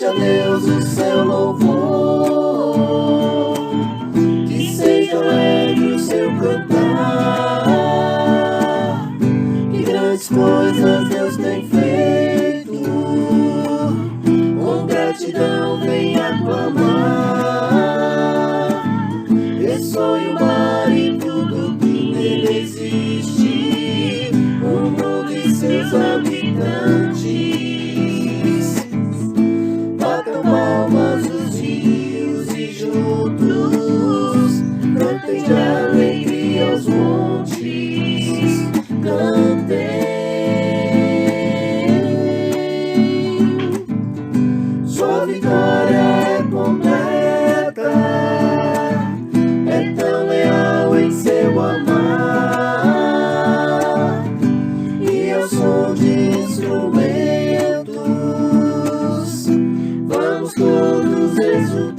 a Deus o seu louvor, que seja alegre o seu cantar, que grandes coisas Deus tem feito, com gratidão venha clamar, ressoe o mar e tudo que nele existe, o mundo e seus habitantes. Batam palmas os rios e juntos cantem de alegria aos montes, cantem. Sua vitória é completa, é tão leal em seu amar, e ao som de instrumentos vamos todos exultar.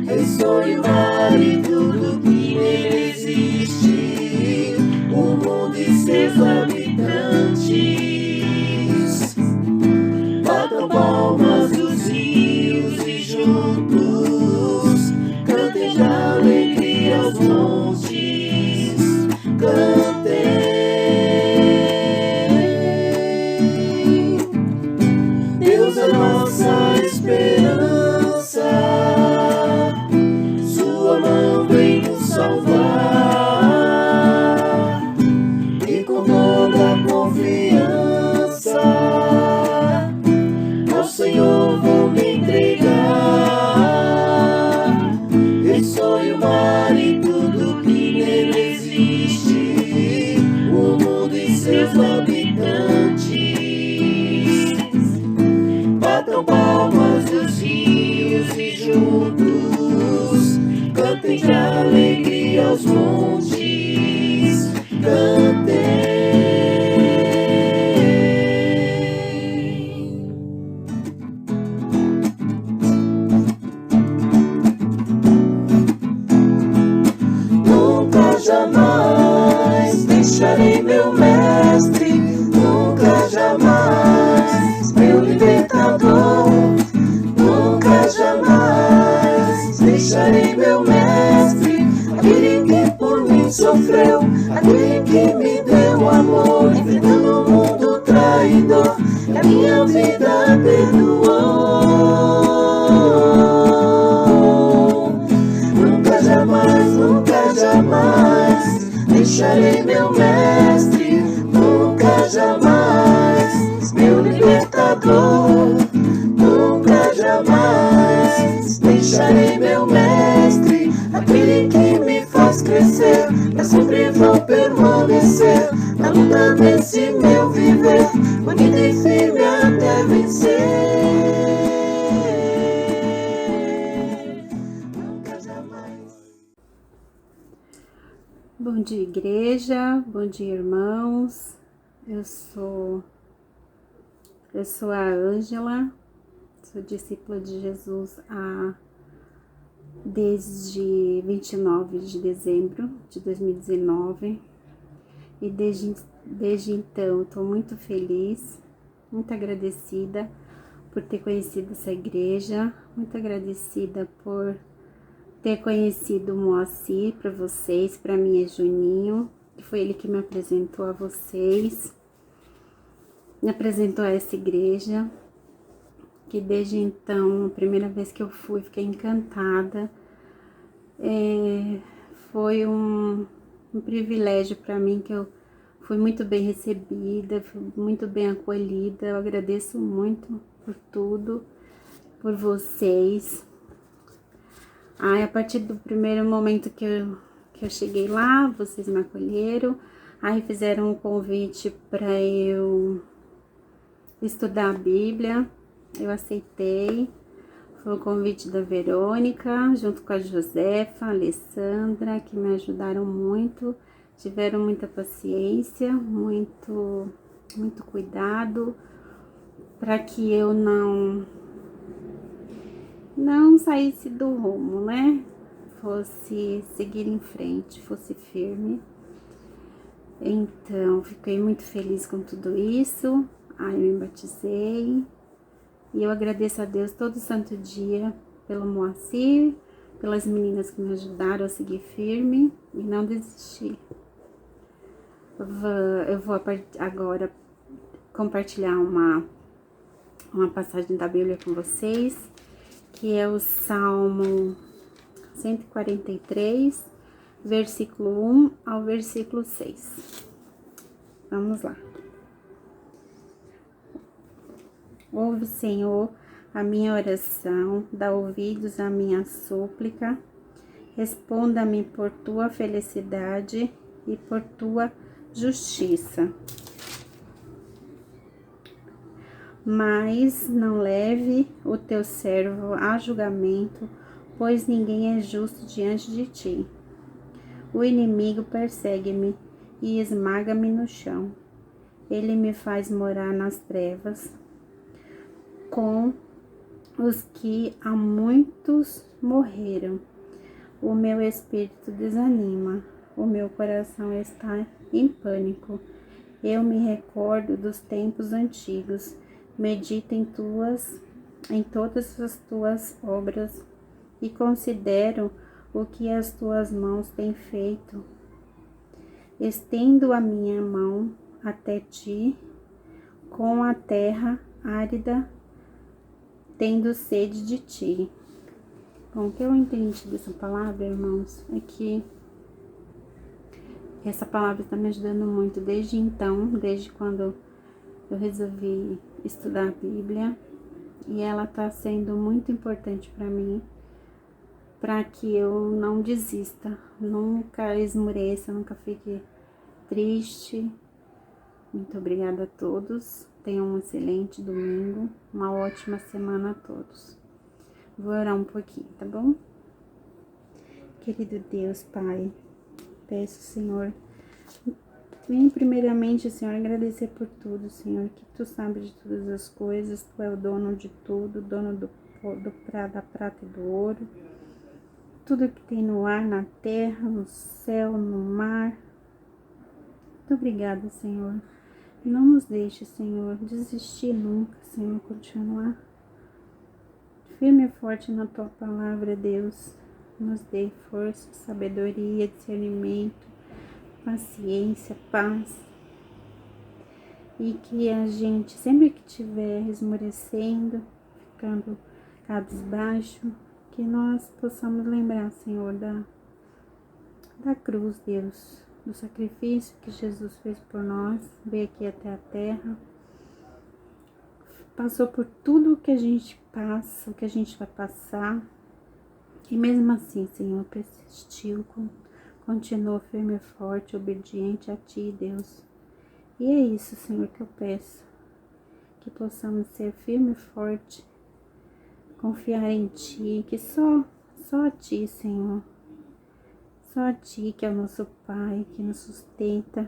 Ressoe o mar e tudo que nele existe, o mundo e seus habitantes. Batam palmas os rios e juntos cantem de alegria aos montes, cantem. Deus é nossa esperança, sua mão vem nos salvar, e com toda a confiança ao Senhor vou me entregar. Ressoe o mar e tudo que nele existe, o mundo e seus habitantes. Batam palmas os rios e juntos cantem de alegria aos montes, cantem. Nunca jamais deixarei meu mestre, nunca jamais meu libertador, nunca jamais deixarei meu mestre, aquele que por mim sofreu, aquele que me deu amor, enfrentando o mundo traidor, que a minha vida perdoou. Nunca jamais deixarei meu mestre, nunca jamais meu libertador, nunca jamais deixarei meu mestre, aquele que me faz crescer, pra sempre vou permanecer na luta desse meu viver, bonito e firme até vencer. Bom dia, igreja, bom dia, irmãos. Eu sou a Ângela, sou discípula de Jesus desde 29 de dezembro de 2019 e desde então estou muito feliz, muito agradecida por ter conhecido essa igreja, muito agradecida por ter conhecido o Moacir para vocês, para mim é Juninho, que foi ele que me apresentou a vocês, me apresentou a essa igreja, que desde então, a primeira vez que eu fui, fiquei encantada. Foi um privilégio para mim, que eu fui muito bem recebida, fui muito bem acolhida. Eu agradeço muito por tudo, por vocês. A partir do primeiro momento que eu cheguei lá, vocês me acolheram, aí fizeram um convite para eu estudar a Bíblia, eu aceitei. Foi o convite da Verônica, junto com a Josefa, a Alessandra, que me ajudaram muito, tiveram muita paciência, muito cuidado, para que eu não saísse do rumo, né? Fosse seguir em frente, fosse firme. Então, fiquei muito feliz com tudo isso. eu me batizei. E eu agradeço a Deus todo santo dia pelo Moacir, pelas meninas que me ajudaram a seguir firme e não desistir. Eu vou agora compartilhar uma passagem da Bíblia com vocês, que é o Salmo 143, versículo 1 ao versículo 6. Vamos lá. Ouve, Senhor, a minha oração, dá ouvidos à minha súplica, responda-me por tua felicidade e por tua justiça. Mas não leve o teu servo a julgamento, pois ninguém é justo diante de ti. O inimigo persegue-me e esmaga-me no chão. Ele me faz morar nas trevas, com os que há muitos morreram. O meu espírito desanima, o meu coração está em pânico. Eu me recordo dos tempos antigos, medito em todas as tuas obras e considero o que as tuas mãos têm feito. Estendo a minha mão até ti, com a terra árida, tendo sede de ti. Bom, o que eu entendi dessa palavra, irmãos, é que essa palavra está me ajudando muito desde então, desde quando eu resolvi estudar a Bíblia, e ela está sendo muito importante para mim, para que eu não desista, nunca esmoreça, nunca fique triste. Muito obrigada a todos, tenham um excelente domingo, uma ótima semana a todos. Vou orar um pouquinho, tá bom? Querido Deus, Pai, peço, Senhor, vem primeiramente, Senhor, agradecer por tudo, Senhor, que Tu sabes de todas as coisas, Tu é o dono de tudo, dono da prata e do ouro, tudo que tem no ar, na terra, no céu, no mar. Muito obrigada, Senhor. Não nos deixe, Senhor, desistir nunca, Senhor, continuar firme e forte na Tua palavra, Deus. Nos dê força, sabedoria, discernimento, paciência, paz. E que a gente, sempre que estiver esmorecendo, ficando cabisbaixo, que nós possamos lembrar, Senhor, da cruz, Deus, do sacrifício que Jesus fez por nós, veio aqui até a terra, passou por tudo o que a gente passa, o que a gente vai passar, e mesmo assim, Senhor, persistiu, continuou firme e forte, obediente a Ti, Deus. E é isso, Senhor, que eu peço, que possamos ser firme e forte, confiar em Ti, que só a Ti, Senhor, só a Ti, que é o nosso Pai, que nos sustenta.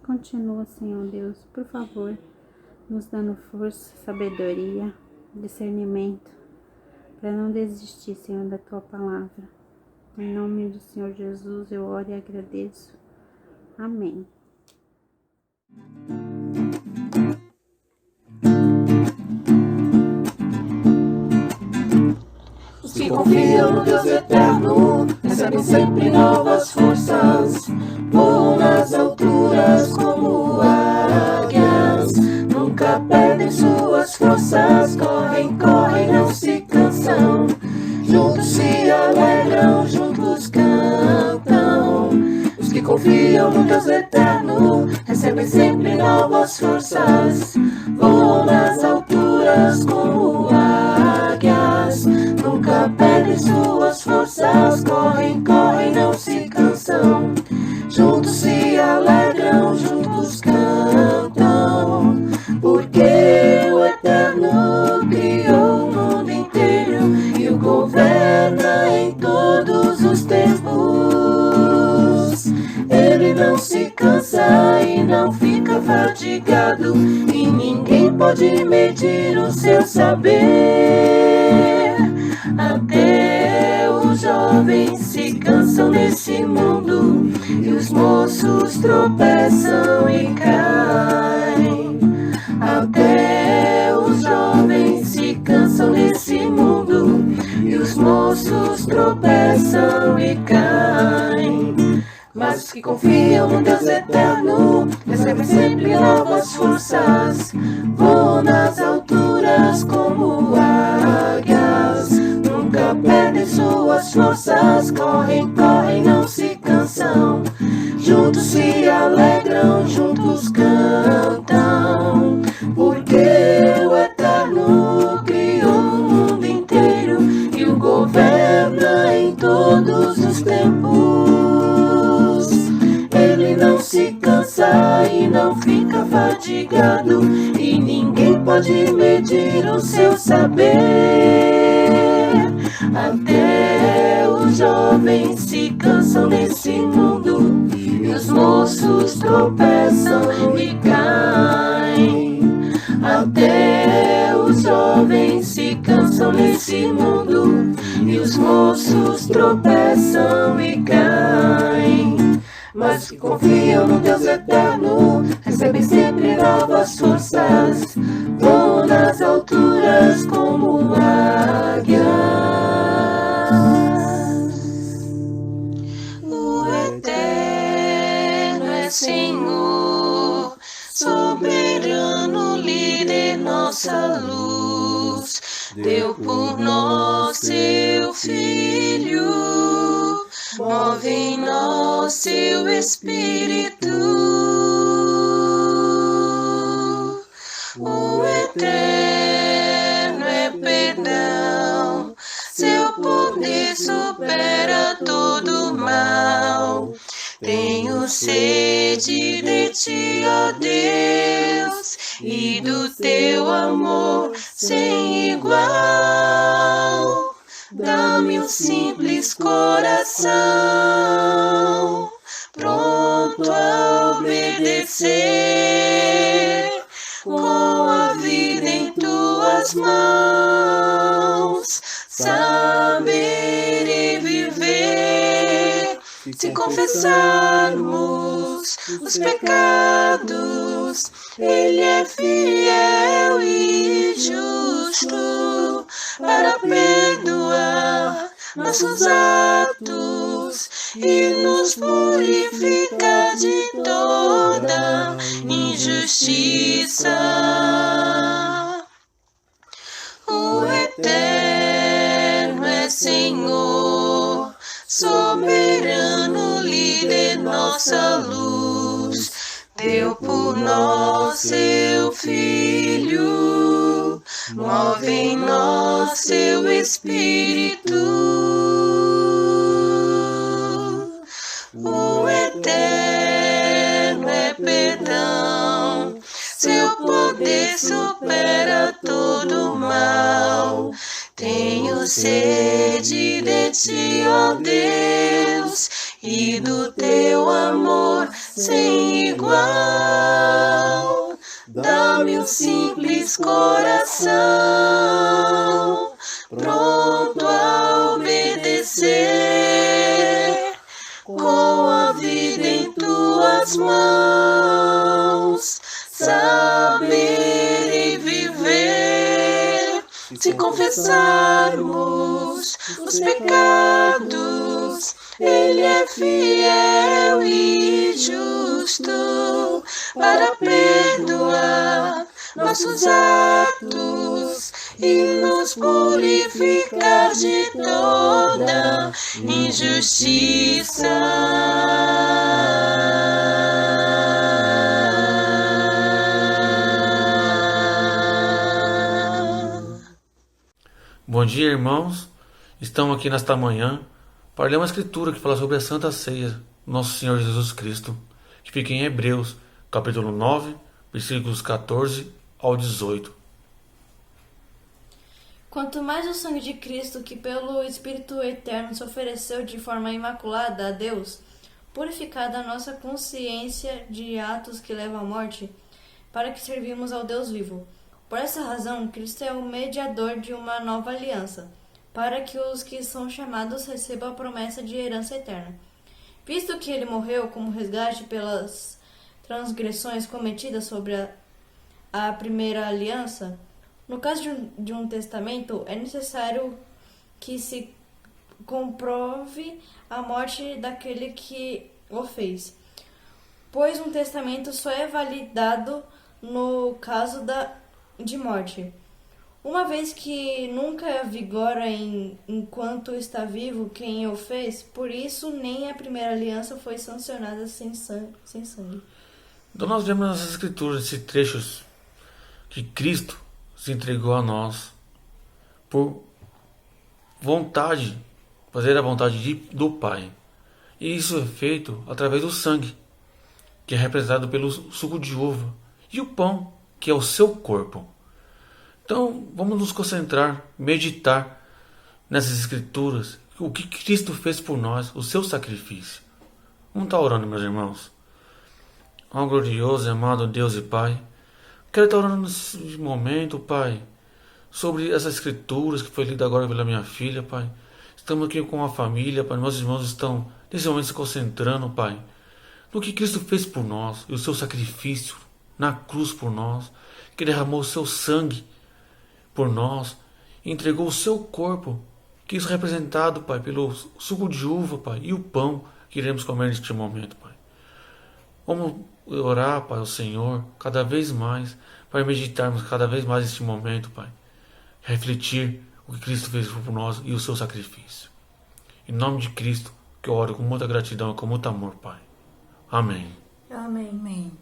Continua, Senhor Deus, por favor, nos dando força, sabedoria, discernimento, para não desistir, Senhor, da Tua palavra. Em nome do Senhor Jesus, eu oro e agradeço. Amém. Os que confiam no Deus eterno recebem sempre novas forças, voam nas alturas como águias, nunca perdem suas forças, correm, não se cansam, juntos se alegram, juntos cantam. Os que confiam no Deus eterno recebem sempre novas forças, voam nas alturas como águias, nunca perdem suas forças, correm, não se cansam, juntos se alegram, juntos cantam. Porque o Eterno criou o mundo inteiro e o governa em todos os tempos. Ele não se cansa e não fica fatigado, e ninguém pode medir o seu saber. Até os jovens se cansam nesse mundo, e os moços tropeçam e caem. Até moços tropeçam e caem, mas os que confiam no Deus eterno recebem sempre novas forças. Voam nas alturas como águias, nunca perdem suas forças. Correm, correm, não se cansam, juntos se alegram, juntos cantam, porque o Eterno criou o mundo inteiro e o governa em todos os tempos. Ele não se cansa e não fica fadigado, e ninguém pode medir o seu saber. Até os jovens se cansam nesse mundo, e os moços tropeçam e caem. Até os jovens se cansam nesse mundo, e os moços tropeçam e caem. Mas os que confiam no Deus eterno recebem sempre novas forças. Voam nas alturas como águias. O Eterno é Senhor, soberano, líder, nossa luz. Deu por nós seu Filho, move em nós seu Espírito. O Eterno é perdão, seu poder supera todo mal. Tenho sede de ti, ó Deus, e do teu amor sem igual. Dá-me um simples coração, pronto a obedecer, com a vida em tuas mãos, saber e viver. Se confessarmos os pecados, Ele é fiel e justo para perdoar nossos atos e nos purificar de toda injustiça. O Eterno é Senhor, soberano, líder, nossa luz. Deu por nós seu Filho, move em nós seu Espírito. O Eterno é perdão, seu poder supera todo mal. Tenho sede de ti, ó Deus, e do teu amor sem igual. Dá-me um simples coração, pronto a obedecer, com a vida em tuas mãos, saber e viver. Se confessarmos os pecados, Ele é fiel e justo para perdoar nossos atos e nos purificar de toda injustiça. Bom dia, irmãos. Estamos aqui nesta manhã para ler uma escritura que fala sobre a Santa Ceia do Nosso Senhor Jesus Cristo, que fica em Hebreus, capítulo 9, versículos 14 ao 18. Quanto mais o sangue de Cristo, que pelo Espírito Eterno se ofereceu de forma imaculada a Deus, purificada a nossa consciência de atos que levam à morte, para que servimos ao Deus vivo. Por essa razão, Cristo é o mediador de uma nova aliança, para que os que são chamados recebam a promessa de herança eterna. Visto que ele morreu como resgate pelas transgressões cometidas sobre a primeira aliança, no caso de um testamento, é necessário que se comprove a morte daquele que o fez, pois um testamento só é validado no caso de morte, uma vez que nunca vigora enquanto está vivo quem o fez. Por isso nem a primeira aliança foi sancionada sem sangue. Então nós vemos nas escrituras esses trechos que Cristo se entregou a nós por vontade, fazer a vontade do Pai. E isso é feito através do sangue, que é representado pelo suco de uva, e o pão, que é o seu corpo. Então vamos nos concentrar, meditar nessas escrituras, o que Cristo fez por nós, o seu sacrifício. Vamos estar orando, meus irmãos. Ó glorioso e amado Deus e Pai, quero estar orando nesse momento, Pai, sobre essas escrituras que foi lida agora pela minha filha, Pai. Estamos aqui com a família, Pai, meus irmãos estão nesse momento se concentrando, Pai, no que Cristo fez por nós e o seu sacrifício na cruz por nós, que derramou o seu sangue por nós, e entregou o seu corpo, que isso é representado, Pai, pelo suco de uva, Pai, e o pão que iremos comer neste momento, Pai. Vamos orar, Pai, ao Senhor, cada vez mais, para meditarmos cada vez mais neste momento, Pai. Refletir o que Cristo fez por nós e o seu sacrifício. Em nome de Cristo, que eu oro com muita gratidão e com muito amor, Pai. Amém. Amém. Amém.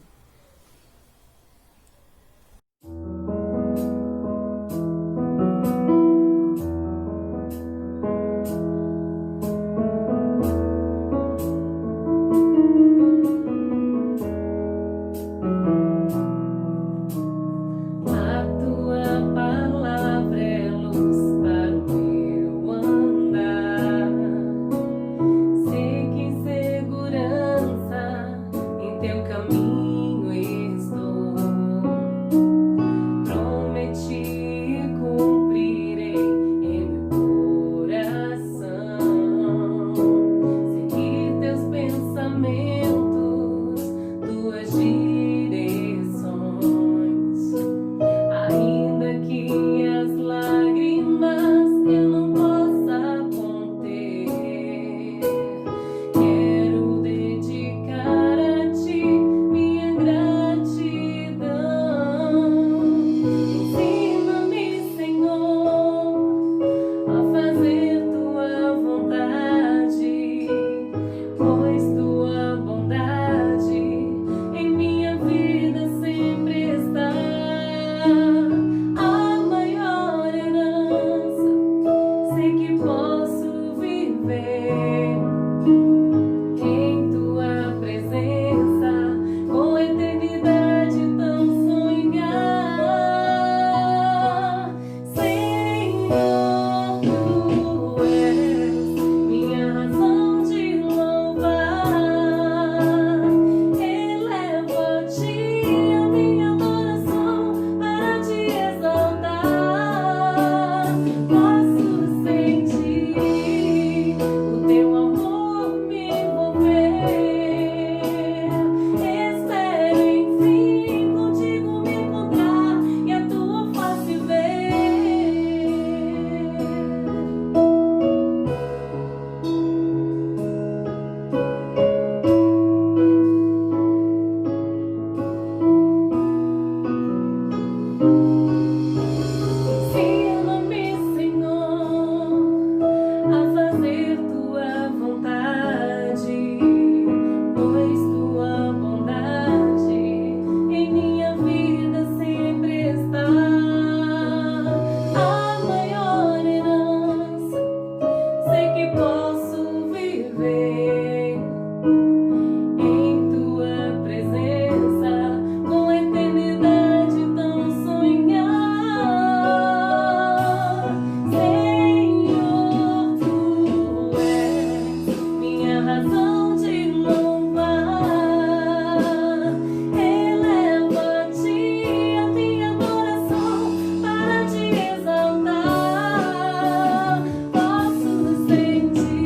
Sentir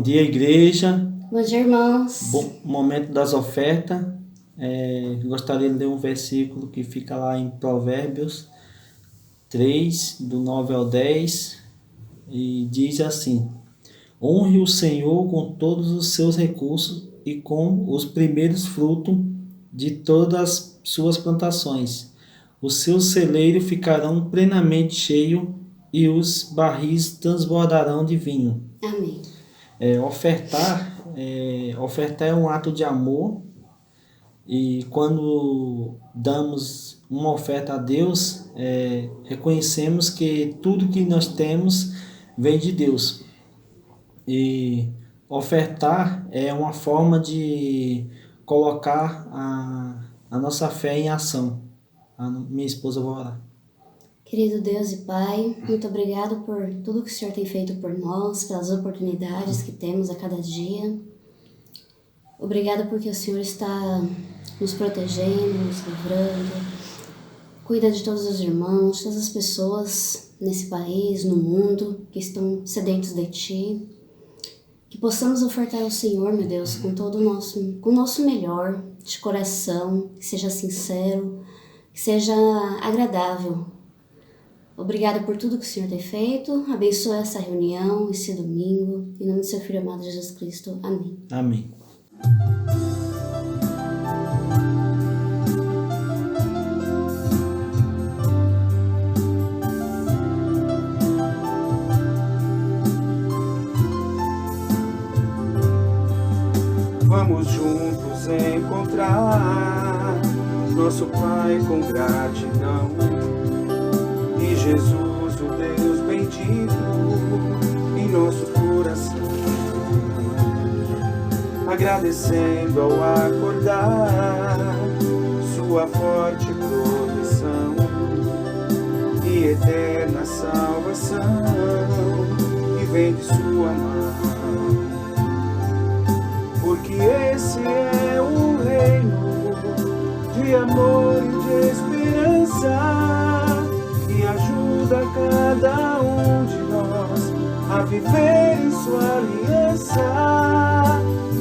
dia, igreja. Bom dia, irmãos. Bom momento das ofertas. Gostaria de ler um versículo que fica lá em Provérbios 3, do 9 ao 10, e diz assim: honre o Senhor com todos os seus recursos e com os primeiros frutos de todas as suas plantações. Os seus celeiros ficarão plenamente cheios e os barris transbordarão de vinho. Amém. Ofertar é um ato de amor, e quando damos uma oferta a Deus, reconhecemos que tudo que nós temos vem de Deus. E ofertar é uma forma de colocar a nossa fé em ação. A minha esposa vai orar. Querido Deus e Pai, muito obrigado por tudo que o Senhor tem feito por nós, pelas oportunidades que temos a cada dia. Obrigado porque o Senhor está nos protegendo, nos livrando, cuida de todos os irmãos, todas as pessoas nesse país, no mundo, que estão sedentos de Ti. Que possamos ofertar ao Senhor, meu Deus, com o nosso melhor, de coração, que seja sincero, que seja agradável. Obrigada por tudo que o Senhor tem feito. Abençoa essa reunião, esse domingo. Em nome do seu Filho amado Jesus Cristo. Amém. Amém. Vamos juntos encontrar nosso Pai com gratidão. E Jesus, o Deus bendito, em nosso coração, agradecendo ao acordar sua forte proteção e eterna salvação que vem de sua mão. Porque esse é o reino de amor e de esperança, que ajuda cada um de nós a viver em sua aliança.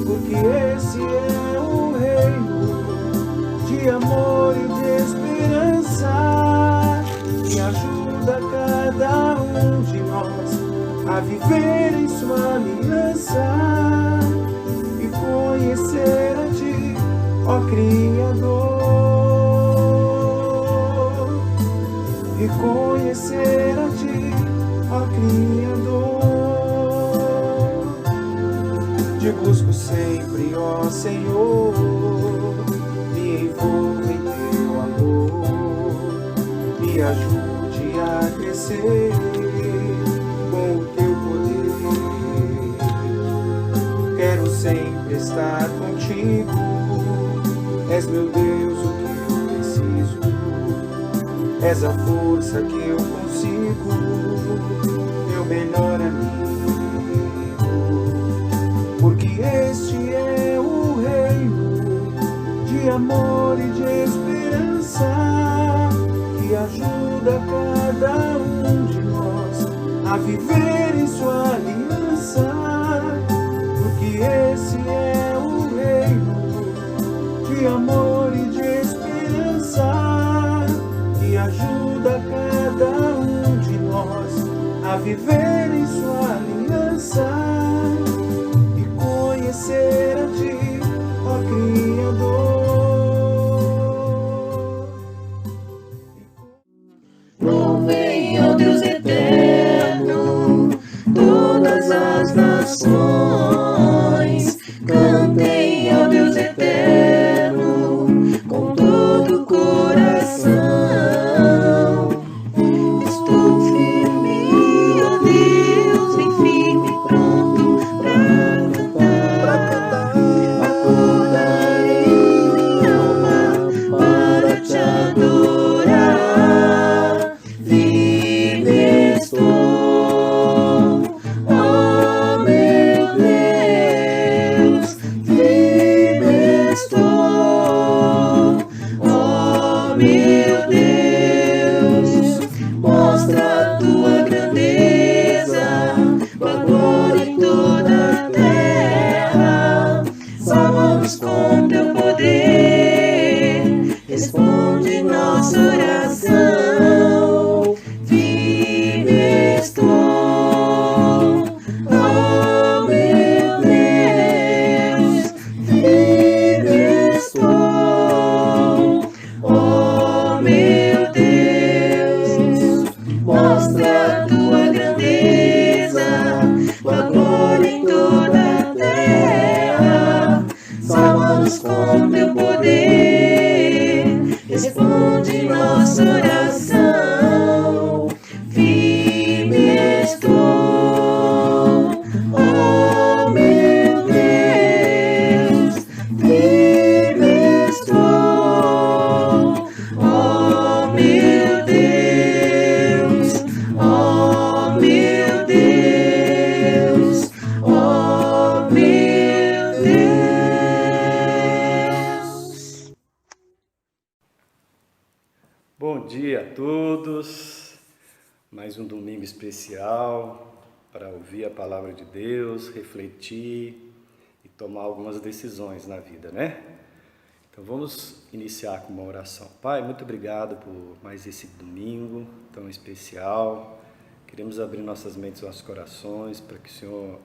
Porque esse é o reino de amor e de esperança, que ajuda cada um de nós a viver em sua aliança e conhecer a Ti, ó Criador. E conhecer a Ti, ó Criador. Te busco sempre, ó Senhor, me envolva em Teu amor, me ajude a crescer com o Teu poder. Quero sempre estar contigo, és meu Deus, o que eu preciso. És a força que eu consigo, meu melhor amigo. Porque este é o reino de amor e de esperança, que ajuda cada um de nós a viver em sua aliança. Porque esse é o reino de amor e de esperança, que ajuda cada um de nós a viver em sua aliança e conhecer a Ti, ó Criador. Louvem ao Deus eterno todas as nações, cantem ao Deus eterno com todo o coração. Estou firme, ó Deus, bem firme, pronto nossa oração. Firme estou, oh meu Deus, firme estou, oh meu Deus, mostra a tua grandeza, tua glória em toda a terra, salva-nos com teu poder, responde nossa oração. Firme estou, oh meu Deus, firme estou, oh meu Deus, oh meu Deus, oh meu Deus. Bom dia a todos, mais um domingo especial para ouvir a palavra de Deus, refletir e tomar algumas decisões na vida, né? Então vamos iniciar com uma oração. Pai, muito obrigado por mais esse domingo tão especial. Queremos abrir nossas mentes e nossos corações para que o Senhor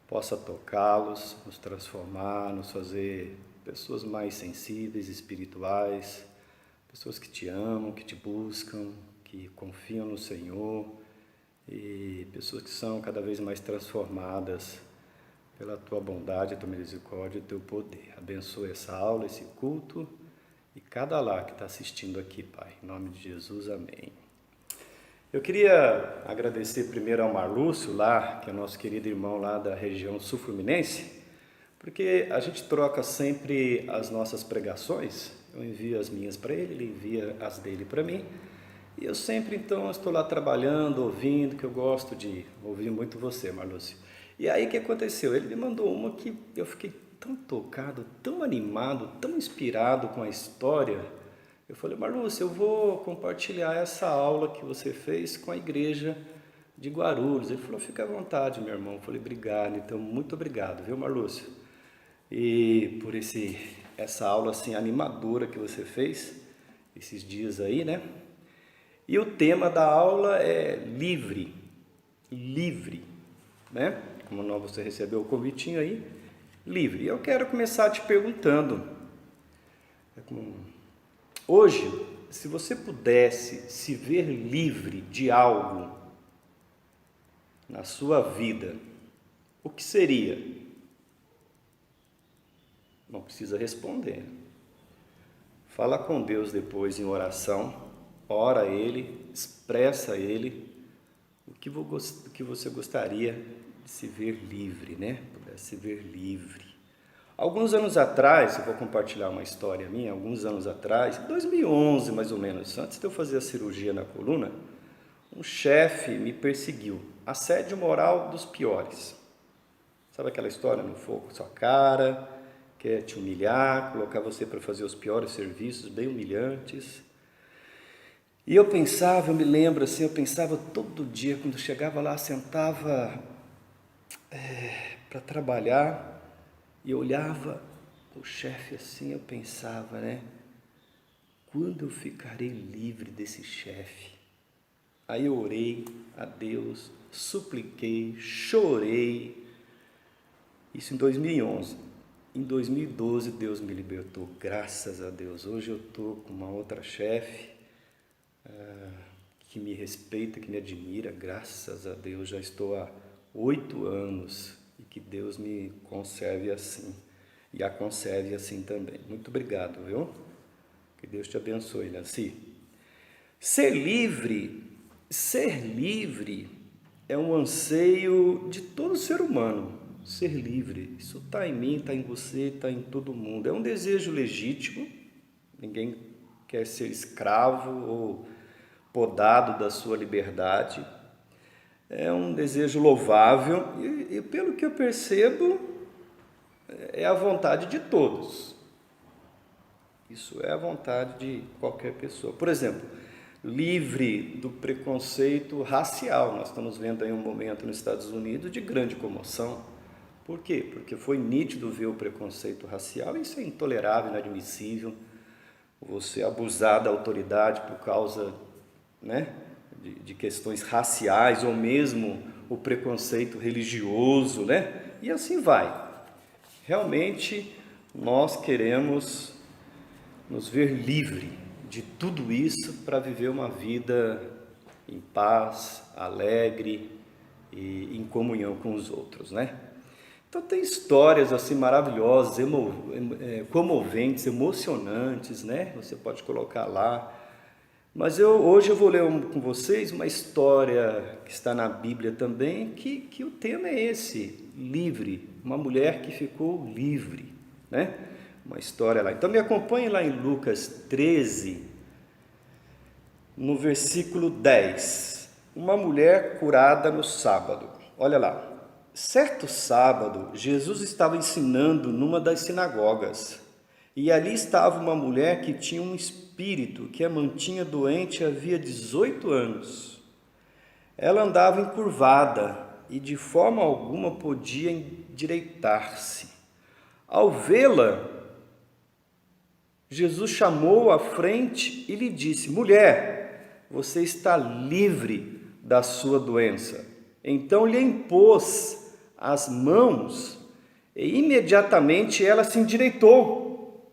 possa tocá-los, nos transformar, nos fazer pessoas mais sensíveis, espirituais, pessoas que te amam, que te buscam, que confiam no Senhor e pessoas que são cada vez mais transformadas pela tua bondade, a tua misericórdia e o teu poder. Abençoe essa aula, esse culto e cada lar que está assistindo aqui, Pai. Em nome de Jesus, amém. Eu queria agradecer primeiro ao Marlúcio lá, que é nosso querido irmão lá da região sul-fluminense, porque a gente troca sempre as nossas pregações. Eu envio as minhas para ele envia as dele para mim. E eu sempre, então, estou lá trabalhando, ouvindo, que eu gosto de ouvir muito você, Marlúcio. E aí, o que aconteceu? Ele me mandou uma que eu fiquei tão tocado, tão animado, tão inspirado com a história. Eu falei, Marlúcio, eu vou compartilhar essa aula que você fez com a igreja de Guarulhos. Ele falou, fica à vontade, meu irmão. Eu falei, obrigado. Então, muito obrigado, viu, Marlúcio? E por essa aula assim animadora que você fez esses dias aí, né? E o tema da aula é livre, né? Como não você recebeu o convitinho aí, livre. E eu quero começar te perguntando, hoje, se você pudesse se ver livre de algo na sua vida, o que seria? Não precisa responder. Fala com Deus depois em oração, ora a Ele, expressa a Ele o que você gostaria de se ver livre, né? Pudesse se ver livre. Alguns anos atrás, eu vou compartilhar uma história minha, alguns anos atrás, em 2011 mais ou menos, antes de eu fazer a cirurgia na coluna, um chefe me perseguiu. Assédio moral dos piores. Sabe aquela história no fogo, sua cara, quer te humilhar, colocar você para fazer os piores serviços, bem humilhantes. E eu me lembro assim, eu pensava todo dia, quando chegava lá, sentava para trabalhar, e olhava o chefe assim, eu pensava, né? Quando eu ficarei livre desse chefe? Aí eu orei a Deus, supliquei, chorei, isso em 2011. Em 2012, Deus me libertou, graças a Deus. Hoje eu estou com uma outra chefe que me respeita, que me admira, graças a Deus. Já estou há 8 anos e que Deus me conserve assim e a conserve assim também. Muito obrigado, viu? Que Deus te abençoe, Nancy. Ser livre é um anseio de todo ser humano. Ser livre, isso está em mim, está em você, está em todo mundo. É um desejo legítimo, ninguém quer ser escravo ou podado da sua liberdade. É um desejo louvável e pelo que eu percebo, é a vontade de todos. Isso é a vontade de qualquer pessoa. Por exemplo, livre do preconceito racial. Nós estamos vendo aí um momento nos Estados Unidos de grande comoção. Por quê? Porque foi nítido ver o preconceito racial, isso é intolerável, inadmissível. você abusar da autoridade por causa, né, de questões raciais ou mesmo o preconceito religioso, né? E assim vai. Realmente nós queremos nos ver livre de tudo isso para viver uma vida em paz, alegre e em comunhão com os outros, né? Então tem histórias assim maravilhosas, comoventes, emocionantes, né? Você pode colocar lá. Mas hoje eu vou ler com vocês uma história que está na Bíblia também, que o tema é esse, livre, uma mulher que ficou livre, né? Uma história lá. Então me acompanhe lá em Lucas 13, no versículo 10. Uma mulher curada no sábado. Olha lá. Certo sábado, Jesus estava ensinando numa das sinagogas, e ali estava uma mulher que tinha um espírito que a mantinha doente havia 18 anos. Ela andava encurvada e de forma alguma podia endireitar-se. Ao vê-la, Jesus chamou-a à frente e lhe disse: mulher, você está livre da sua doença. Então lhe impôs as mãos e imediatamente ela se endireitou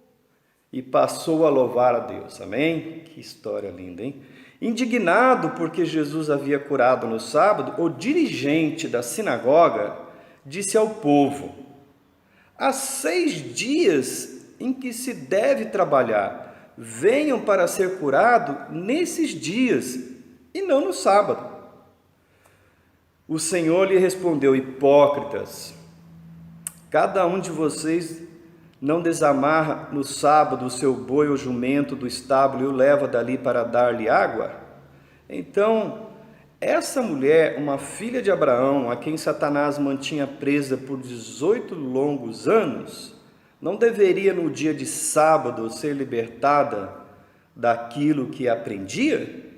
e passou a louvar a Deus. Amém? Que história linda, hein? Indignado porque Jesus havia curado no sábado, o dirigente da sinagoga disse ao povo: há 6 dias em que se deve trabalhar, venham para ser curado nesses dias e não no sábado. O Senhor lhe respondeu: hipócritas, cada um de vocês não desamarra no sábado o seu boi ou jumento do estábulo e o leva dali para dar-lhe água? Então, essa mulher, uma filha de Abraão, a quem Satanás mantinha presa por 18 longos anos, não deveria no dia de sábado ser libertada daquilo que aprendia?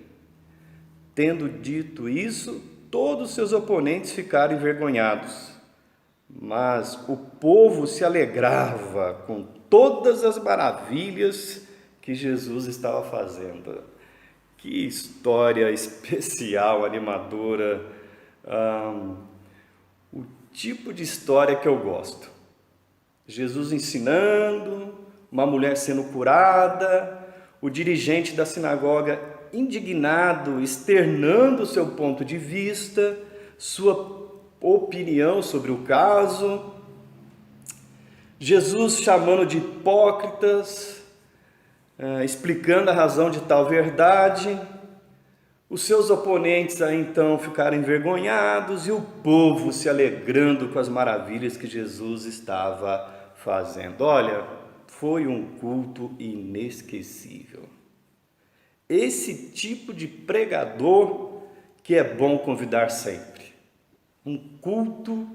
Tendo dito isso, todos seus oponentes ficaram envergonhados, mas o povo se alegrava com todas as maravilhas que Jesus estava fazendo. Que história especial, animadora, o tipo de história que eu gosto. Jesus ensinando, uma mulher sendo curada, o dirigente da sinagoga indignado, externando o seu ponto de vista, sua opinião sobre o caso, Jesus chamando de hipócritas, explicando a razão de tal verdade, os seus oponentes aí então ficaram envergonhados e o povo se alegrando com as maravilhas que Jesus estava fazendo. Olha, foi um culto inesquecível. Esse tipo de pregador que é bom convidar sempre. Um culto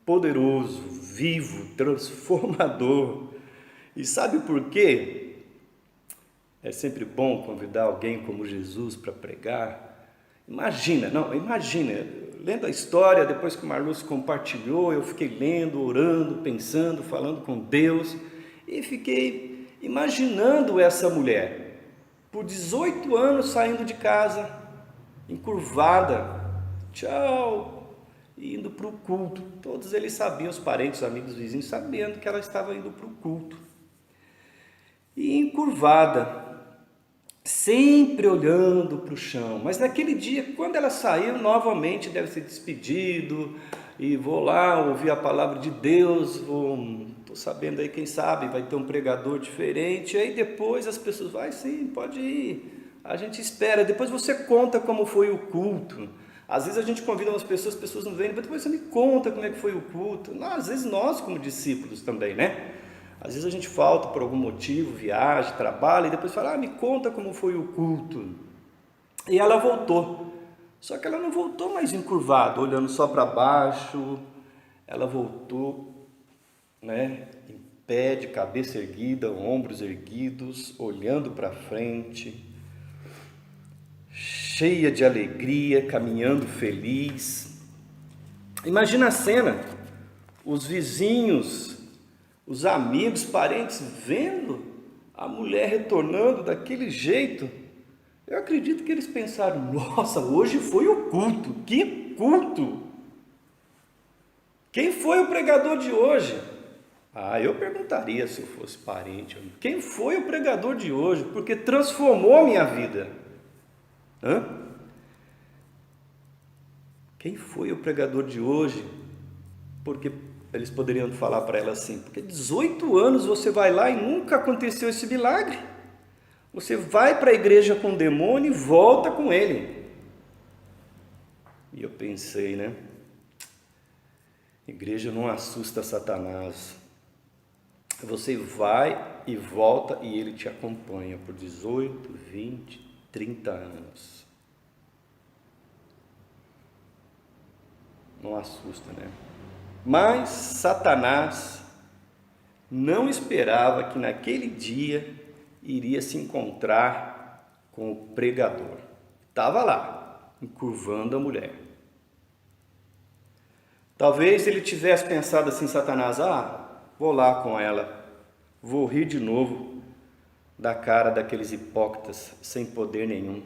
poderoso, vivo, transformador. E sabe por quê? É sempre bom convidar alguém como Jesus para pregar. Imagina, lendo a história, depois que o Marlúcio compartilhou, eu fiquei lendo, orando, pensando, falando com Deus, e fiquei imaginando essa mulher, por 18 anos saindo de casa, encurvada, tchau, indo para o culto. Todos eles sabiam, os parentes, os amigos, os vizinhos, sabendo que ela estava indo para o culto. E encurvada, sempre olhando para o chão. Mas naquele dia, quando ela saiu, novamente deve ser despedido, e vou lá ouvir a palavra de Deus, estou sabendo aí, quem sabe, vai ter um pregador diferente, aí depois as pessoas, vai sim, pode ir, a gente espera, depois você conta como foi o culto. Às vezes a gente convida umas pessoas, as pessoas não vêm, depois você me conta como é que foi o culto. Não, às vezes nós como discípulos também, né? Às vezes a gente falta por algum motivo, viagem, trabalho, e depois fala, me conta como foi o culto. E ela voltou. Só que ela não voltou mais encurvada, olhando só para baixo. Ela voltou, né, em pé, de cabeça erguida, ombros erguidos, olhando para frente, cheia de alegria, caminhando feliz. Imagina a cena, os vizinhos, os amigos, parentes, vendo a mulher retornando daquele jeito, eu acredito que eles pensaram: nossa, hoje foi o culto, que culto! Quem foi o pregador de hoje? Eu perguntaria se eu fosse parente. Quem foi o pregador de hoje? Porque transformou a minha vida. Quem foi o pregador de hoje? Porque eles poderiam falar para ela assim: porque 18 anos você vai lá e nunca aconteceu esse milagre. Você vai para a igreja com o demônio e volta com ele. E eu pensei, né? Igreja não assusta Satanás. Você vai e volta e ele te acompanha por 18, 20, 30 anos. Não assusta, né? Mas Satanás não esperava que naquele dia iria se encontrar com o pregador. Estava lá, encurvando a mulher. Talvez ele tivesse pensado assim, Satanás: vou lá com ela, vou rir de novo da cara daqueles hipócritas sem poder nenhum,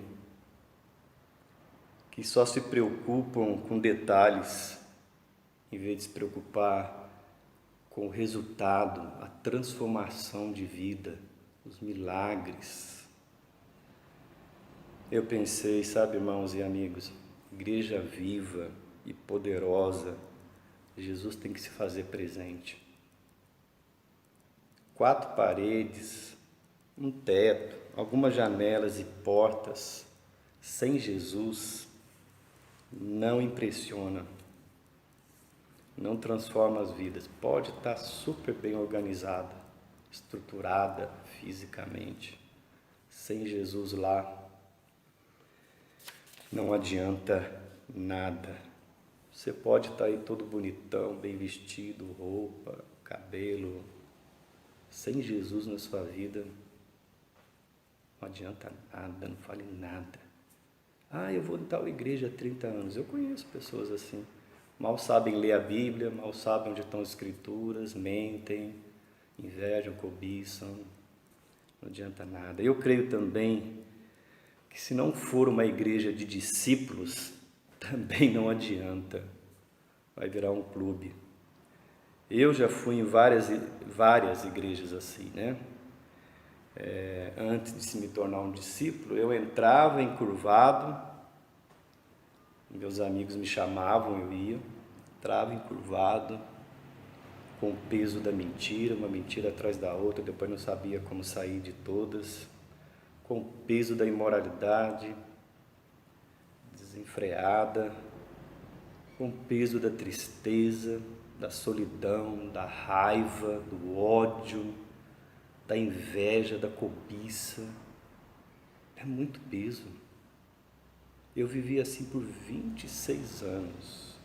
que só se preocupam com detalhes, em vez de se preocupar com o resultado, a transformação de vida, os milagres. Eu pensei, sabe, irmãos e amigos, igreja viva e poderosa, Jesus tem que se fazer presente. 4 paredes, um teto, algumas janelas e portas, sem Jesus, não impressiona, não transforma as vidas. Pode estar super bem organizada, estruturada fisicamente, sem Jesus lá, não adianta nada. Você pode estar aí todo bonitão, bem vestido, roupa, cabelo, sem Jesus na sua vida, não adianta nada, não vale nada. Eu vou em tal igreja há 30 anos. Eu conheço pessoas assim, mal sabem ler a Bíblia, mal sabem onde estão as escrituras, mentem, invejam, cobiçam, não adianta nada. Eu creio também que se não for uma igreja de discípulos, também não adianta, vai virar um clube. Eu já fui em várias igrejas assim, né? Antes de se me tornar um discípulo, eu entrava encurvado, meus amigos me chamavam, eu ia, entrava encurvado, com o peso da mentira, uma mentira atrás da outra, depois não sabia como sair de todas, com o peso da imoralidade, desenfreada, com o peso da tristeza, da solidão, da raiva, do ódio, da inveja, da cobiça. É muito peso. Eu vivi assim por 26 anos.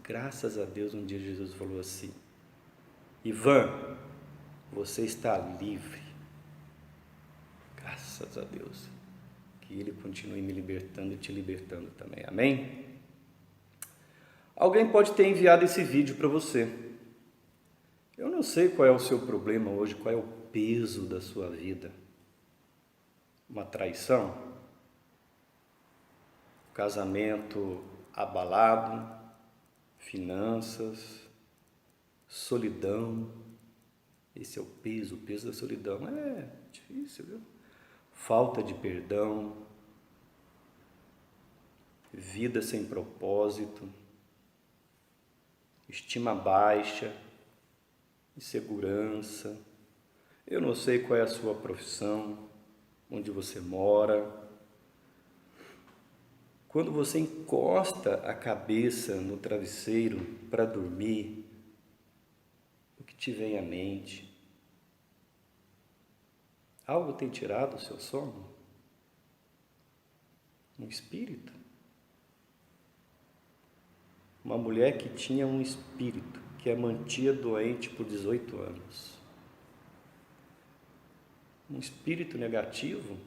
Graças a Deus, um dia Jesus falou assim: Ivan, você está livre. Graças a Deus. Que Ele continue me libertando e te libertando também. Amém? Alguém pode ter enviado esse vídeo para você. Eu não sei qual é o seu problema hoje, qual é o peso da sua vida. Uma traição? Casamento abalado? Finanças? Solidão? Esse é o peso da solidão. É difícil, viu? Falta de perdão, vida sem propósito, estima baixa, insegurança. Eu não sei qual é a sua profissão, onde você mora. Quando você encosta a cabeça no travesseiro para dormir, o que te vem à mente? Algo tem tirado o seu sono? Um espírito? Uma mulher que tinha um espírito que a mantinha doente por 18 anos. Um espírito negativo,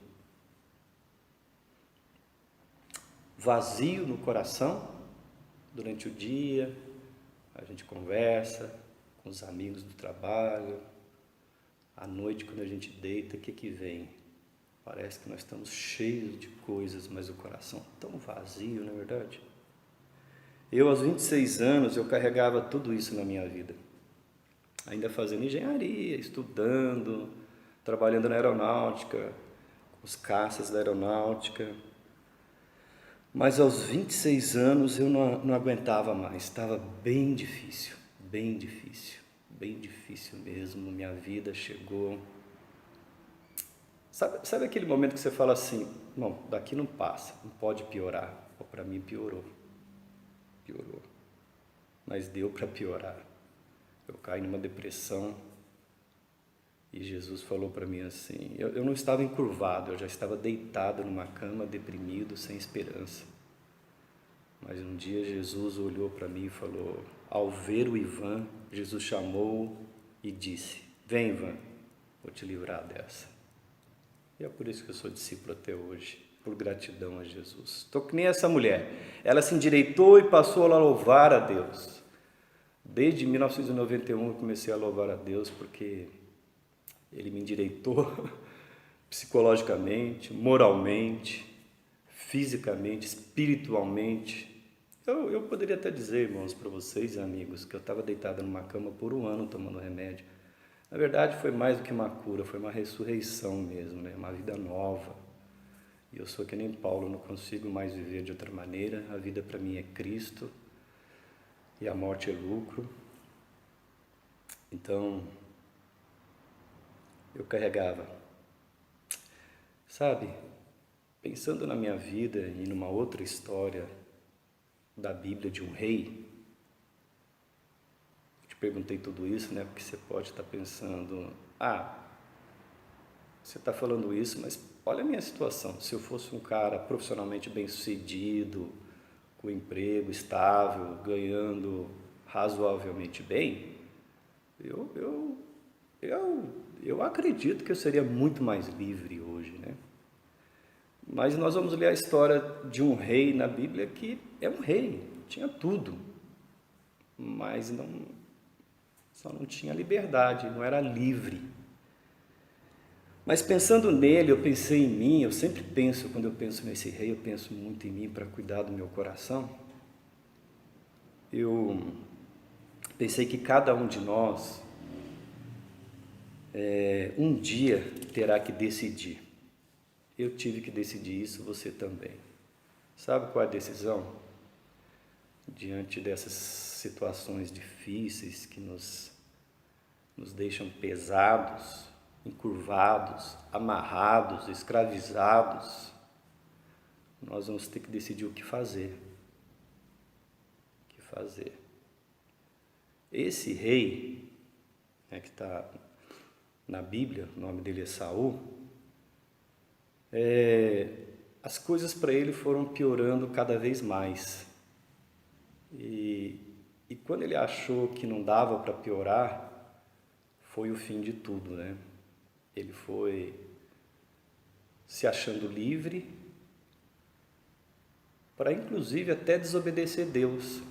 vazio no coração. Durante o dia, a gente conversa com os amigos do trabalho. À noite, quando a gente deita, o que vem? Parece que nós estamos cheios de coisas, mas o coração tão vazio, não é verdade? Eu, aos 26 anos, eu carregava tudo isso na minha vida. Ainda fazendo engenharia, estudando, trabalhando na aeronáutica, com os caças da aeronáutica. Mas aos 26 anos eu não aguentava mais, estava bem difícil mesmo. Minha vida chegou... Sabe aquele momento que você fala assim, não, daqui não passa, não pode piorar. Para mim piorou, mas deu para piorar. Eu caí numa depressão e Jesus falou para mim assim, eu não estava encurvado, eu já estava deitado numa cama, deprimido, sem esperança. Mas um dia Jesus olhou para mim e falou, ao ver o Ivan, Jesus chamou e disse, vem Ivan, vou te livrar dessa. E é por isso que eu sou discípulo até hoje, por gratidão a Jesus. Estou que nem essa mulher, ela se endireitou e passou a louvar a Deus. Desde 1991 eu comecei a louvar a Deus porque Ele me endireitou psicologicamente, moralmente, fisicamente, espiritualmente. Eu poderia até dizer, irmãos, para vocês, amigos, que eu estava deitado numa cama por 1 ano tomando remédio. Na verdade, foi mais do que uma cura, foi uma ressurreição mesmo, né? Uma vida nova. E eu sou que nem Paulo, não consigo mais viver de outra maneira. A vida para mim é Cristo e a morte é lucro. Então, eu carregava. Sabe, pensando na minha vida e numa outra história da Bíblia de um rei, eu te perguntei tudo isso, né? Porque você pode estar pensando, você está falando isso, mas olha a minha situação. Se eu fosse um cara profissionalmente bem-sucedido, com emprego estável, ganhando razoavelmente bem, eu acredito que eu seria muito mais livre hoje, né? Mas nós vamos ler a história de um rei na Bíblia que é um rei, tinha tudo, mas só não tinha liberdade, não era livre. Mas pensando nele, eu pensei em mim, eu sempre penso, quando eu penso nesse rei, eu penso muito em mim para cuidar do meu coração. Eu pensei que cada um de nós, um dia terá que decidir. Eu tive que decidir isso, você também. Sabe qual é a decisão? Diante dessas situações difíceis que nos deixam pesados, encurvados, amarrados, escravizados, nós vamos ter que decidir o que fazer. Esse rei, que está na Bíblia, o nome dele é Saul, as coisas para ele foram piorando cada vez mais. E quando ele achou que não dava para piorar, foi o fim de tudo, né? Ele foi se achando livre para, inclusive, até desobedecer Deus,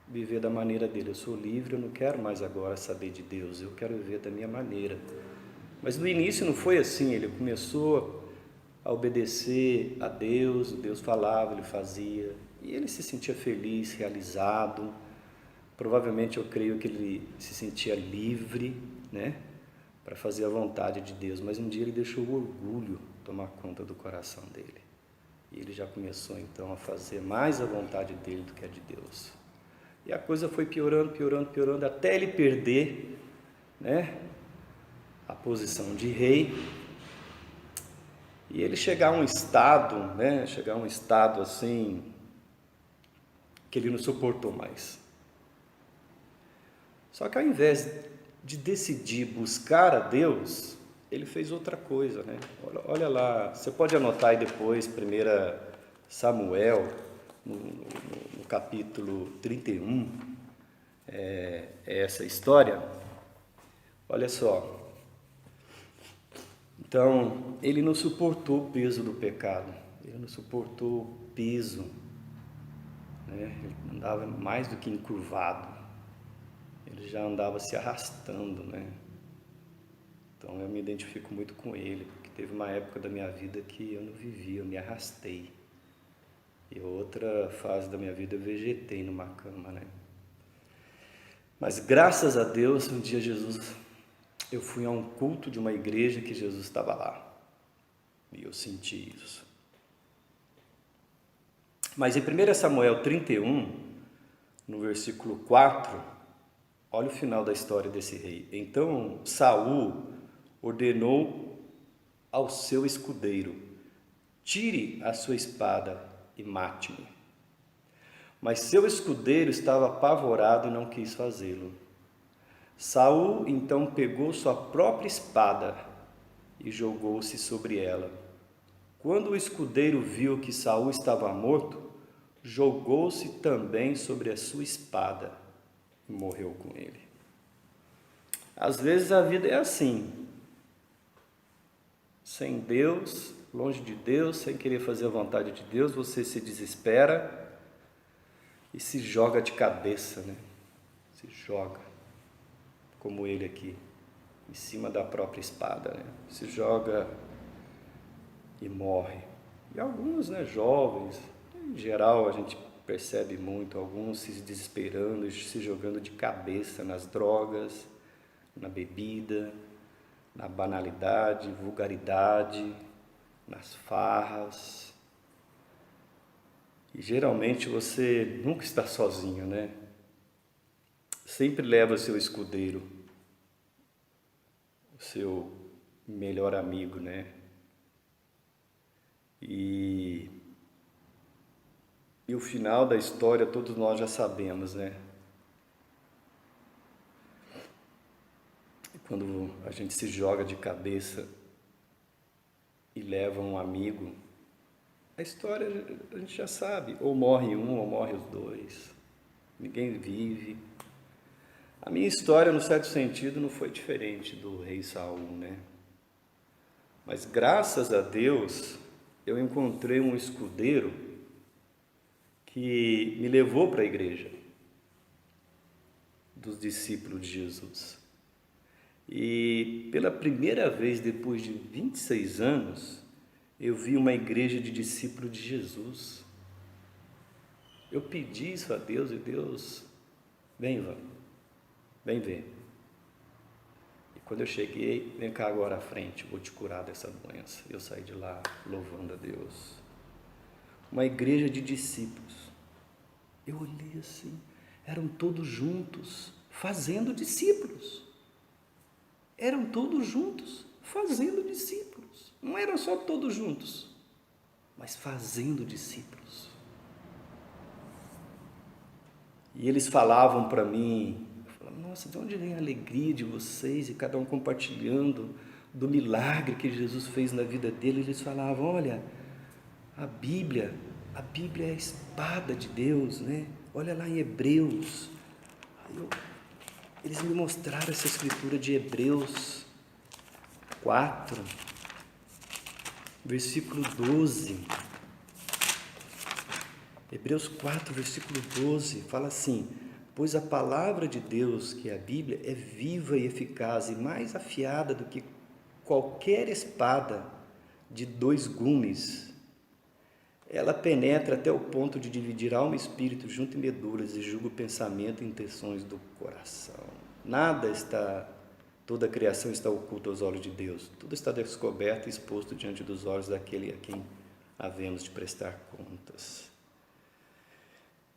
viver da maneira dele. Eu sou livre, eu não quero mais agora saber de Deus, eu quero viver da minha maneira. Mas no início não foi assim, ele começou a obedecer a Deus, Deus falava, ele fazia, e ele se sentia feliz, realizado. Provavelmente eu creio que ele se sentia livre, né, para fazer a vontade de Deus, mas um dia ele deixou o orgulho tomar conta do coração dele, e ele já começou então a fazer mais a vontade dele do que a de Deus, e a coisa foi piorando, até ele perder, né, a posição de rei, e ele chegar a um estado, assim, que ele não suportou mais. Só que ao invés de decidir buscar a Deus, ele fez outra coisa, né? Olha lá, você pode anotar aí depois, 1 Samuel, no capítulo 31, essa história. Olha só. Então, ele não suportou o peso do pecado, ele não suportou o peso, né? Ele andava mais do que encurvado. ele já andava se arrastando, né? Então eu me identifico muito com ele, porque teve uma época da minha vida que eu não vivia, eu me arrastei. E outra fase da minha vida eu vegetei numa cama, né? Mas graças a Deus, um dia eu fui a um culto de uma igreja que Jesus estava lá. E eu senti isso. Mas em 1 Samuel 31, no versículo 4, olha o final da história desse rei. Então Saul ordenou ao seu escudeiro: tire a sua espada e mate-me. Mas seu escudeiro estava apavorado e não quis fazê-lo. Saul então pegou sua própria espada e jogou-se sobre ela. Quando o escudeiro viu que Saul estava morto, jogou-se também sobre a sua espada e morreu com ele. Às vezes a vida é assim. Sem Deus, longe de Deus, sem querer fazer a vontade de Deus, você se desespera e se joga de cabeça, né? Se joga, como ele aqui, em cima da própria espada, né? Se joga e morre. E alguns, né, jovens, em geral a gente percebe muito, alguns se desesperando e se jogando de cabeça nas drogas, na bebida, na banalidade, vulgaridade, nas farras. E geralmente você nunca está sozinho, né? Sempre leva seu escudeiro, o seu melhor amigo, né? E o final da história todos nós já sabemos, né? Quando a gente se joga de cabeça e leva um amigo, a história a gente já sabe, ou morre um ou morre os dois, ninguém vive. A minha história, no certo sentido, não foi diferente do rei Saul, né? Mas graças a Deus, eu encontrei um escudeiro que me levou para a igreja dos discípulos de Jesus. E pela primeira vez, depois de 26 anos, eu vi uma igreja de discípulos de Jesus. Eu pedi isso a Deus e Deus, vem Ivan, vem ver. E quando eu cheguei, vem cá agora à frente, vou te curar dessa doença. Eu saí de lá louvando a Deus. Uma igreja de discípulos. Eu olhei assim, eram todos juntos, fazendo discípulos. Eram todos juntos, fazendo discípulos. Não eram só todos juntos, mas fazendo discípulos. E eles falavam para mim, eu falava, nossa, de onde vem a alegria de vocês? E cada um compartilhando do milagre que Jesus fez na vida dele. Eles falavam, olha, a Bíblia é a espada de Deus, né? Olha lá em Hebreus. Eles me mostraram essa escritura de Hebreus 4, versículo 12. Hebreus 4, versículo 12, fala assim: pois a palavra de Deus, que é a Bíblia, é viva e eficaz e mais afiada do que qualquer espada de 2 gumes. Ela penetra até o ponto de dividir alma e espírito, junto e medulas, e julga o pensamento e intenções do coração. Toda a criação está oculta aos olhos de Deus. Tudo está descoberto e exposto diante dos olhos daquele a quem havemos de prestar contas.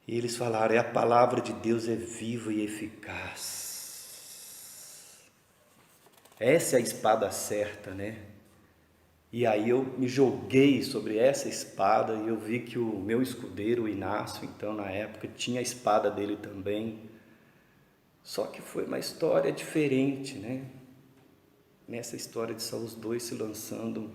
E eles falaram, a palavra de Deus é viva e eficaz. Essa é a espada certa, né? E aí eu me joguei sobre essa espada e eu vi que o meu escudeiro, o Inácio, então na época, tinha a espada dele também. Só que foi uma história diferente, né? Nessa história de Saul, os dois se lançando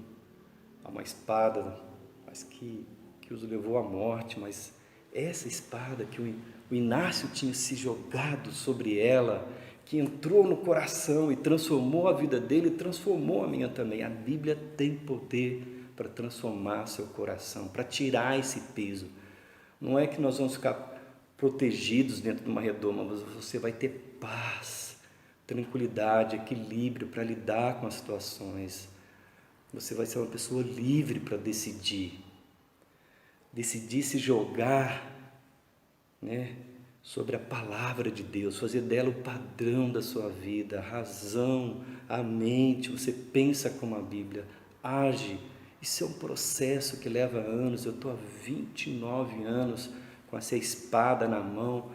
a uma espada, mas que os levou à morte. Mas essa espada que o Inácio tinha se jogado sobre ela, que entrou no coração e transformou a vida dele e transformou a minha também. A Bíblia tem poder para transformar seu coração, para tirar esse peso. Não é que nós vamos ficar protegidos dentro de uma redoma, mas você vai ter paz, tranquilidade, equilíbrio para lidar com as situações. Você vai ser uma pessoa livre para decidir se jogar, né, sobre a palavra de Deus, fazer dela o padrão da sua vida, a razão, a mente. Você pensa como a Bíblia, age. Isso é um processo que leva anos. Eu estou há 29 anos com essa espada na mão,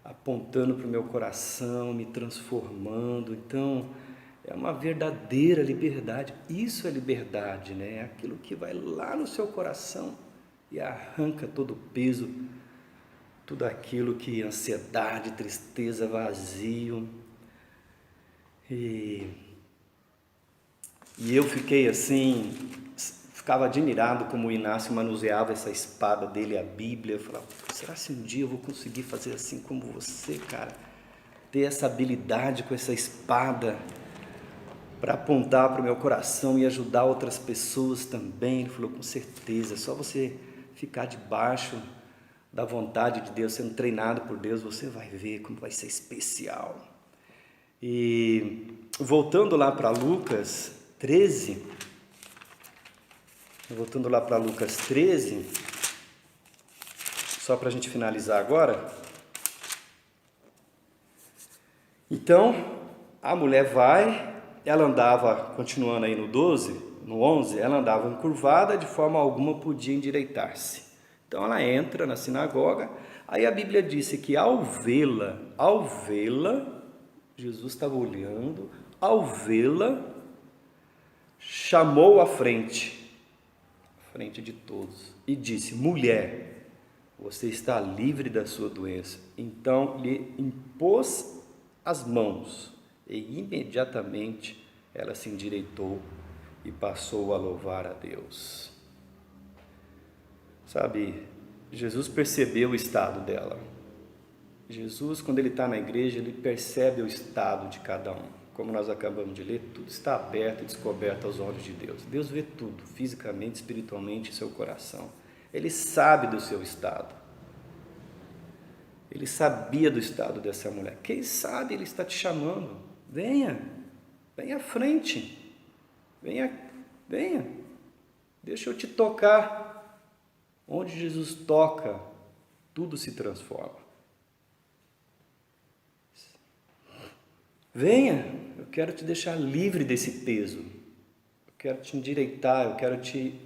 apontando para o meu coração, me transformando. Então, é uma verdadeira liberdade. Isso é liberdade, né? É aquilo que vai lá no seu coração e arranca todo o peso, tudo aquilo que ansiedade, tristeza, vazio. E eu fiquei assim, ficava admirado como o Inácio manuseava essa espada dele, a Bíblia. Eu falava, será que um dia eu vou conseguir fazer assim como você, cara? Ter essa habilidade com essa espada para apontar para o meu coração e ajudar outras pessoas também. Ele falou, com certeza, é só você ficar debaixo da vontade de Deus, sendo treinado por Deus, você vai ver como vai ser especial. E voltando lá para Lucas 13, só para a gente finalizar agora. Então, a mulher vai, ela andava, continuando aí no 11, ela andava encurvada, de forma alguma podia endireitar-se. Então ela entra na sinagoga, aí a Bíblia disse que ao vê-la, Jesus estava olhando, ao vê-la, chamou à frente de todos, e disse, mulher, você está livre da sua doença. Então lhe impôs as mãos, e imediatamente ela se endireitou e passou a louvar a Deus. Sabe, Jesus percebeu o estado dela. Jesus, quando ele está na igreja, ele percebe o estado de cada um. Como nós acabamos de ler, tudo está aberto e descoberto aos olhos de Deus. Deus vê tudo, fisicamente, espiritualmente, em seu coração. Ele sabe do seu estado. Ele sabia do estado dessa mulher. Quem sabe ele está te chamando. Venha à frente. Venha. Deixa eu te tocar. Onde Jesus toca, tudo se transforma. Venha, eu quero te deixar livre desse peso. Eu quero te endireitar, eu quero te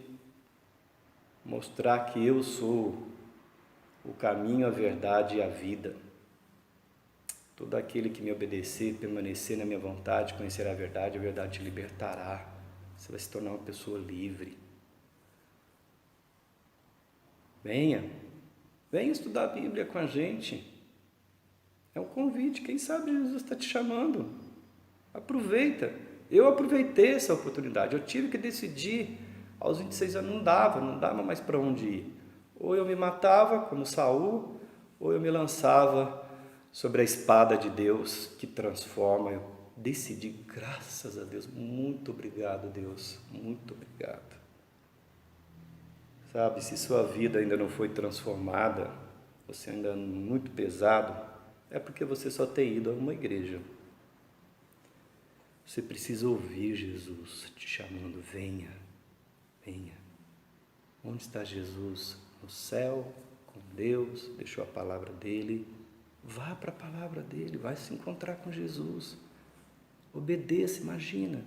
mostrar que eu sou o caminho, a verdade e a vida. Todo aquele que me obedecer, permanecer na minha vontade, conhecer a verdade te libertará. Você vai se tornar uma pessoa livre. Venha estudar a Bíblia com a gente. É um convite, quem sabe Jesus está te chamando. Aproveita. Eu aproveitei essa oportunidade. Eu tive que decidir. Aos 26 anos não dava mais para onde ir. Ou eu me matava, como Saul, ou eu me lançava sobre a espada de Deus que transforma. Eu decidi, graças a Deus. Muito obrigado, Deus. Muito obrigado. Sabe, se sua vida ainda não foi transformada, você ainda é muito pesado, é porque você só tem ido a uma igreja. Você precisa ouvir Jesus te chamando, venha. Onde está Jesus? No céu, com Deus, deixou a palavra dele. Vá para a palavra dele, vai se encontrar com Jesus. Obedeça, imagina.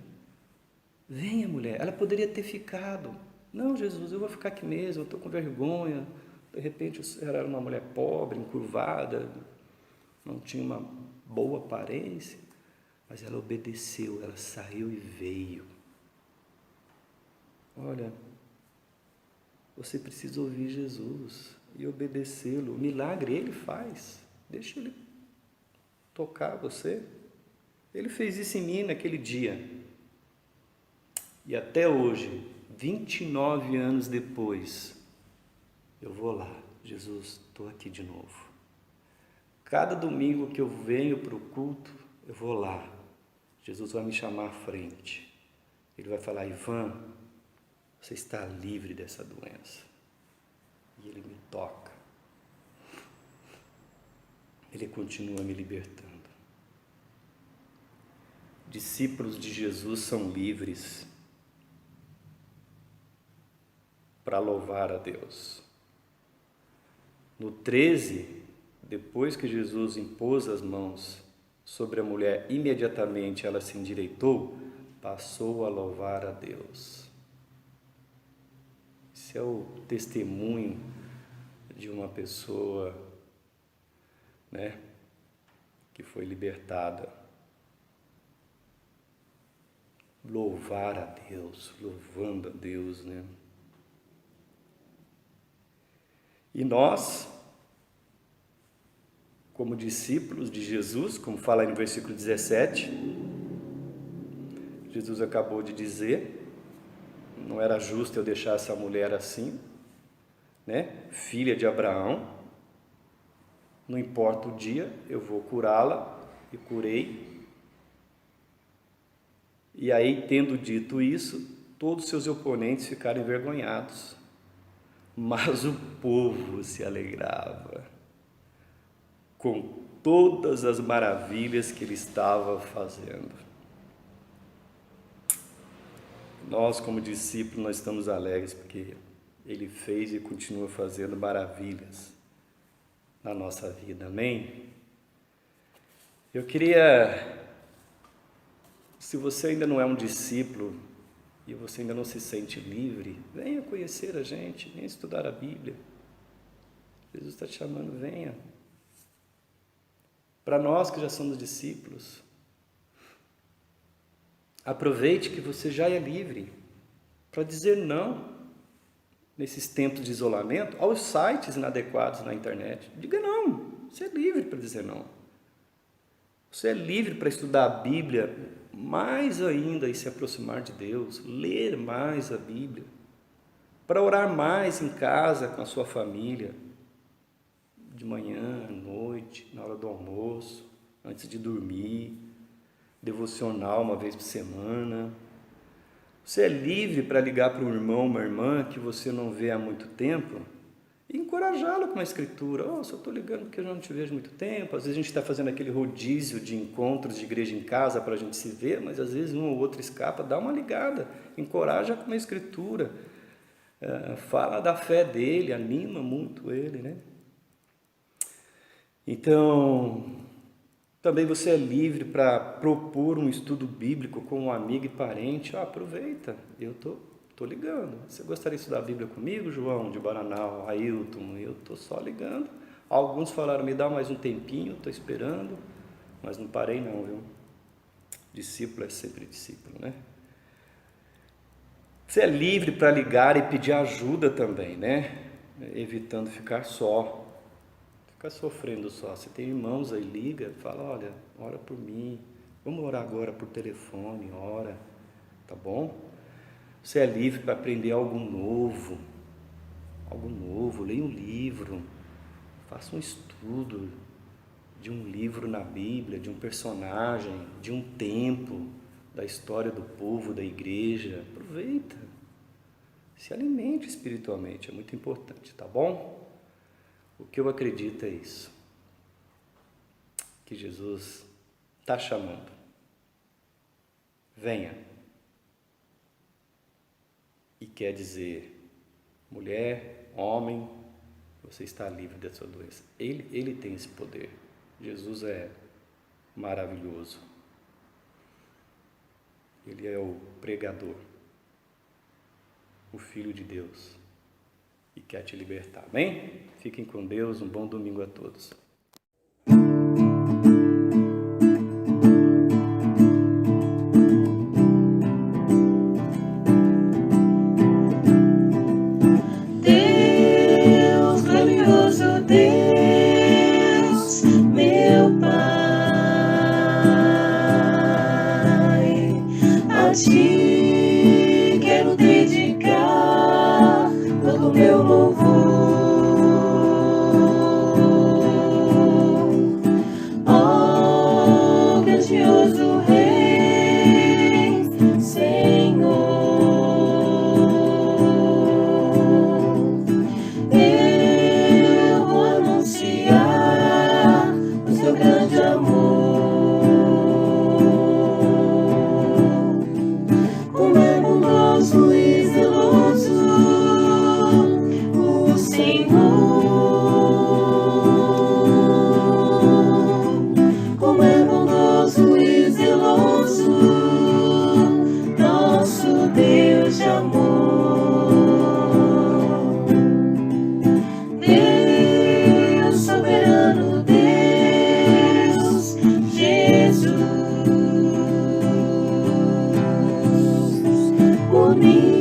Venha, mulher, ela poderia ter ficado. Não, Jesus, eu vou ficar aqui mesmo, eu estou com vergonha. De repente eu era uma mulher pobre, encurvada, não tinha uma boa aparência, mas ela obedeceu, ela saiu e veio. Olha, você precisa ouvir Jesus e obedecê-lo. O milagre ele faz, deixa ele tocar você. Ele fez isso em mim naquele dia. E até hoje, 29 anos depois, eu vou lá, Jesus, estou aqui de novo. Cada domingo que eu venho para o culto, eu vou lá. Jesus vai me chamar à frente. Ele vai falar, Ivan, você está livre dessa doença. E ele me toca. Ele continua me libertando. Discípulos de Jesus são livres para louvar a Deus. No 13, depois que Jesus impôs as mãos sobre a mulher, imediatamente ela se endireitou, passou a louvar a Deus. Esse é o testemunho de uma pessoa, né, que foi libertada. Louvar a Deus, louvando a Deus, né? E nós, como discípulos de Jesus, como fala aí no versículo 17, Jesus acabou de dizer, não era justo eu deixar essa mulher assim, né? Filha de Abraão, não importa o dia, eu vou curá-la, e curei. E aí, tendo dito isso, todos os seus oponentes ficaram envergonhados, mas o povo se alegrava com todas as maravilhas que ele estava fazendo. Nós, como discípulos, nós estamos alegres porque ele fez e continua fazendo maravilhas na nossa vida, amém? Eu queria, se você ainda não é um discípulo e você ainda não se sente livre, venha conhecer a gente, venha estudar a Bíblia. Jesus está te chamando, venha. Para nós que já somos discípulos, aproveite que você já é livre para dizer não nesses tempos de isolamento aos sites inadequados na internet. Diga não, você é livre para dizer não. Você é livre para estudar a Bíblia mais ainda e se aproximar de Deus, ler mais a Bíblia, para orar mais em casa com a sua família, de manhã, à noite, na hora do almoço, antes de dormir, devocional uma vez por semana. Você é livre para ligar para um irmão, uma irmã que você não vê há muito tempo e encorajá-lo com a escritura. Só estou ligando porque eu não te vejo há muito tempo. Às vezes a gente está fazendo aquele rodízio de encontros de igreja em casa para a gente se ver, mas às vezes um ou outro escapa. Dá uma ligada, encoraja com a escritura, fala da fé dele, anima muito ele, né? Então, também você é livre para propor um estudo bíblico com um amigo e parente. Aproveita, eu estou ligando. Você gostaria de estudar a Bíblia comigo, João, de Bananal, Ailton? Eu estou só ligando. Alguns falaram, me dá mais um tempinho, estou esperando, mas não parei não, viu? Discípulo é sempre discípulo, né? Você é livre para ligar e pedir ajuda também, né? Evitando ficar só. Fica sofrendo só. Você tem irmãos aí, liga, fala, olha, ora por mim, vamos orar agora por telefone, ora, tá bom? Você é livre para aprender algo novo, leia um livro, faça um estudo de um livro na Bíblia, de um personagem, de um tempo, da história do povo, da igreja. Aproveita, se alimente espiritualmente, é muito importante, tá bom? O que eu acredito é isso, que Jesus está chamando. Venha. E quer dizer, mulher, homem, você está livre da sua doença. Ele tem esse poder. Jesus é maravilhoso. Ele é o pregador, o Filho de Deus, e quer te libertar. Amém? Fiquem com Deus, um bom domingo a todos. Deus, glorioso Deus, meu Pai, a Ti quero dedicar todo o meu louvor. Oh, grandioso Rei, Senhor, eu vou anunciar o por mim.